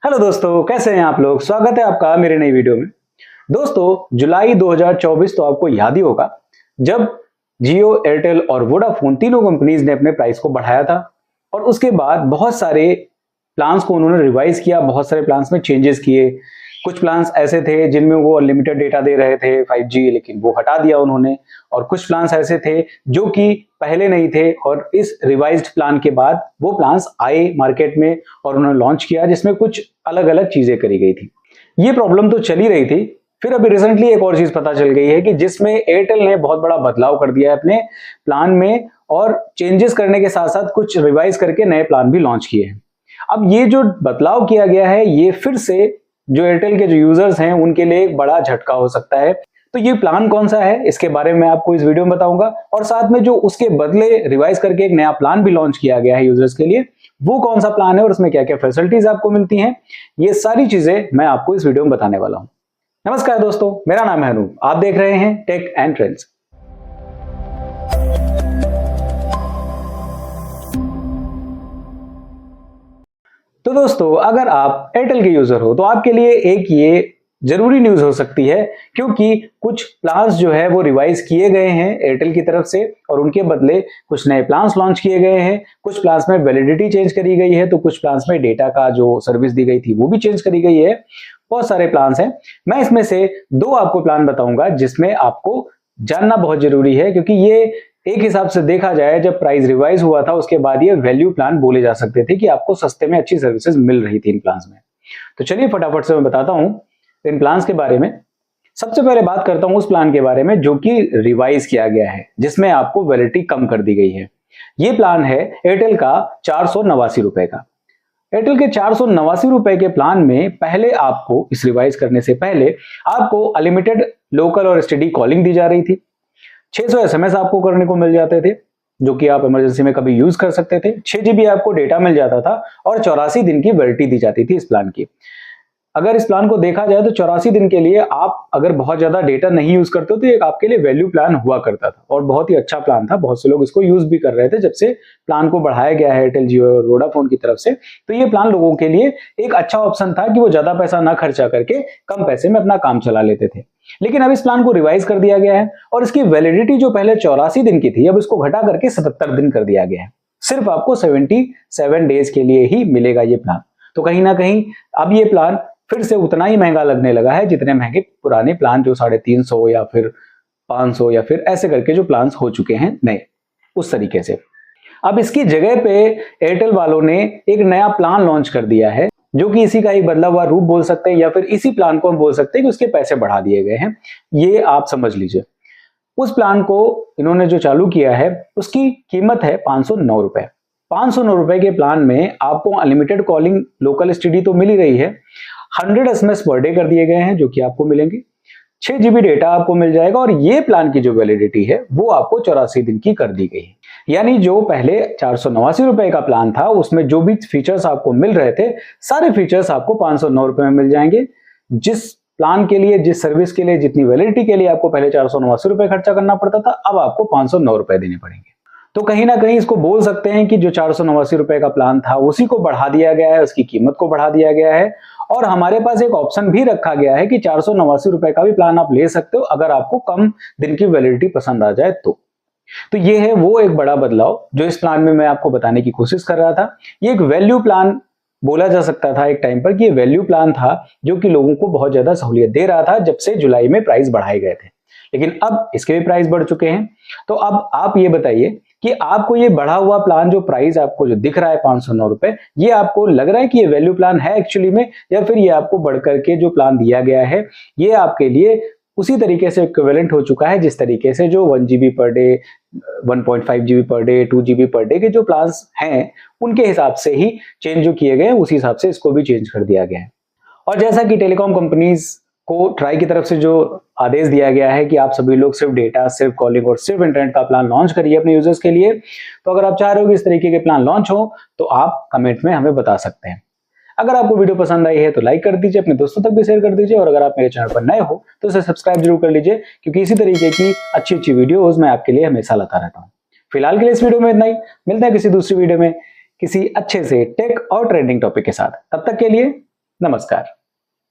Hello दोस्तों, कैसे हैं आप लोग। स्वागत है आपका मेरे नई वीडियो में। दोस्तों, जुलाई 2024 तो आपको याद ही होगा जब जियो, एयरटेल और वोडाफोन तीनों कंपनीज ने अपने प्राइस को बढ़ाया था और उसके बाद बहुत सारे प्लान्स को उन्होंने रिवाइज किया, बहुत सारे प्लान्स में चेंजेस किए। कुछ प्लान्स ऐसे थे जिनमें वो अनलिमिटेड डेटा दे रहे थे 5G, लेकिन वो हटा दिया उन्होंने। और कुछ प्लान्स ऐसे थे जो कि पहले नहीं थे और इस रिवाइज्ड प्लान के बाद वो प्लान्स आए मार्केट में और उन्होंने लॉन्च किया, जिसमें कुछ अलग अलग चीजें करी गई थी। ये प्रॉब्लम तो चली रही थी। फिर अभी रिसेंटली एक और चीज पता चल गई है कि जिसमें एयरटेल ने बहुत बड़ा बदलाव कर दिया है अपने प्लान में और चेंजेस करने के साथ साथ कुछ रिवाइज करके नए प्लान भी लॉन्च किए हैं। अब ये जो बदलाव किया गया है, ये फिर से जो एयरटेल के जो यूजर्स हैं उनके लिए एक बड़ा झटका हो सकता है। तो ये प्लान कौन सा है, इसके बारे में आपको इस वीडियो में बताऊंगा और साथ में जो उसके बदले रिवाइज करके एक नया प्लान भी लॉन्च किया गया है यूजर्स के लिए, वो कौन सा प्लान है और उसमें क्या क्या फैसिलिटीज आपको मिलती हैं, ये सारी चीजें मैं आपको इस वीडियो में बताने वाला हूं। नमस्कार दोस्तों, मेरा नाम है अनूप, आप देख रहे हैं टेक एंड ट्रेंड्स। तो दोस्तों, अगर आप एयरटेल के यूजर हो तो आपके लिए एक ये जरूरी न्यूज हो सकती है, क्योंकि कुछ प्लान्स जो है वो रिवाइज किए गए हैं एयरटेल की तरफ से और उनके बदले कुछ नए प्लान्स लॉन्च किए गए हैं। कुछ प्लान्स में वैलिडिटी चेंज करी गई है, तो कुछ प्लान्स में डेटा का जो सर्विस दी गई थी वो भी चेंज करी गई है। बहुत सारे प्लान्स हैं। मैं इसमें से दो आपको प्लान बताऊंगा जिसमें आपको जानना बहुत जरूरी है, क्योंकि ये एक हिसाब से देखा जाए जब प्राइस रिवाइज हुआ था उसके बाद ये वैल्यू प्लान बोले जा सकते थे कि आपको सस्ते में अच्छी सर्विसेज मिल रही थी इन प्लान्स में। तो चलिए फटाफट से मैं बताता हूं इन प्लान्स के बारे में। सबसे पहले बात करता हूं उस प्लान के बारे में जो कि रिवाइज किया गया है, जिसमें आपको वैलिडिटी कम कर दी गई है। ये प्लान है एयरटेल का 489 रुपए का। एयरटेल के 489 रुपए के प्लान में पहले आपको इस रिवाइज करने से पहले आपको अनलिमिटेड लोकल और एसटीडी कॉलिंग दी जा रही थी। 600 एसएमएस आपको करने को मिल जाते थे जो कि आप इमरजेंसी में कभी यूज कर सकते थे। 6 GB आपको डेटा मिल जाता था और 84 दिन की वैलिडिटी दी जाती थी इस प्लान की। अगर इस प्लान को देखा जाए तो 84 दिन के लिए आप अगर बहुत ज्यादा डेटा नहीं यूज करते हो तो ये आपके लिए वैल्यू प्लान हुआ करता था और बहुत ही अच्छा प्लान था। बहुत से लोग इसको यूज भी कर रहे थे जब से प्लान को बढ़ाया गया है एयरटेल, जियो और वोडाफोन की तरफ से। तो ये प्लान लोगों के लिए एक अच्छा ऑप्शन था कि वो ज्यादा पैसा ना खर्चा करके कम पैसे में अपना काम चला लेते थे। लेकिन अब इस प्लान को रिवाइज कर दिया गया है और इसकी वैलिडिटी जो पहले 84 दिन की थी अब इसको घटा करके 77 दिन कर दिया गया है। सिर्फ आपको 77 डेज के लिए ही मिलेगा ये प्लान। तो कहीं ना कहीं अब ये प्लान फिर से उतना ही महंगा लगने लगा है जितने महंगे पुराने प्लान जो 350 या फिर 500 या फिर ऐसे करके जो प्लान्स हो चुके हैं नए, उस तरीके से। अब इसकी जगह पे एयरटेल वालों ने एक नया प्लान लॉन्च कर दिया है जो कि इसी का एक बदला हुआ रूप बोल सकते हैं या फिर इसी प्लान को हम बोल सकते हैं कि उसके पैसे बढ़ा दिए गए हैं। ये आप समझ लीजिए। उस प्लान को इन्होंने जो चालू किया है उसकी कीमत है 509 रुपए। 509 रुपए के प्लान में आपको अनलिमिटेड कॉलिंग, लोकल एसटीडी तो मिल ही रही है, 100 एसएमएस पर डे कर दिए गए हैं जो कि आपको मिलेंगे, 6 GB डेटा आपको मिल जाएगा और ये प्लान की जो वैलिडिटी है वो आपको 84 दिन की कर दी गई है। यानी जो पहले 489 रुपए का प्लान था उसमें जो भी फीचर्स आपको मिल रहे थे सारे फीचर्स आपको 509 रुपए में मिल जाएंगे। जिस प्लान के लिए, जिस सर्विस के लिए, जितनी वैलिडिटी के लिए आपको पहले 489 रुपए खर्चा करना पड़ता था, अब आपको 509 रुपए देने पड़ेंगे। तो कहीं ना कहीं इसको बोल सकते हैं कि जो 489 रुपए का प्लान था उसी को बढ़ा दिया गया है, उसकी कीमत को बढ़ा दिया गया है और हमारे पास एक ऑप्शन भी रखा गया है कि 489 रुपए का भी प्लान आप ले सकते हो अगर आपको कम दिन की वैलिडिटी पसंद आ जाए तो ये है वो एक बड़ा बदलाव जो इस प्लान में मैं आपको बताने की कोशिश कर रहा था। ये एक वैल्यू प्लान बोला जा सकता था एक टाइम पर कि ये वैल्यू प्लान था जो कि लोगों को बहुत ज्यादा सहूलियत दे रहा था जब से जुलाई में प्राइस बढ़ाए गए थे। लेकिन अब इसके भी प्राइस बढ़ चुके हैं। तो अब आप ये बताइए कि आपको ये बढ़ा हुआ प्लान जो प्राइस आपको जो दिख रहा है 509 रुपए, ये आपको लग रहा है कि ये वैल्यू प्लान है एक्चुअली में, या फिर ये आपको बढ़ करके जो प्लान दिया गया है ये आपके लिए उसी तरीके से इक्विवेलेंट हो चुका है जिस तरीके से जो 1 GB per day, 1.5 GB per day, 2 GB per day के जो प्लान्स हैं उनके हिसाब से ही चेंज जो किए गए उसी हिसाब से इसको भी चेंज कर दिया गया है। और जैसा कि टेलीकॉम कंपनीज को ट्राई की तरफ से जो आदेश दिया गया है कि आप सभी लोग सिर्फ डेटा, सिर्फ कॉलिंग और सिर्फ इंटरनेट का प्लान लॉन्च करिए अपने यूजर्स के लिए, तो अगर आप चाह रहे हो कि इस तरीके के प्लान लॉन्च हो तो आप कमेंट में हमें बता सकते हैं। अगर आपको वीडियो पसंद आई है तो लाइक कर दीजिए, अपने दोस्तों तक भी शेयर कर दीजिए और अगर आप मेरे चैनल पर नए हो तो इसे सब्सक्राइब जरूर कर लीजिए, क्योंकि इसी तरीके की अच्छी अच्छी वीडियोस मैं आपके लिए हमेशा लाता रहता हूँ। फिलहाल के लिए इस वीडियो में इतना ही। मिलते हैं किसी दूसरी वीडियो में किसी अच्छे से टेक और ट्रेंडिंग टॉपिक के साथ। तब तक के लिए नमस्कार।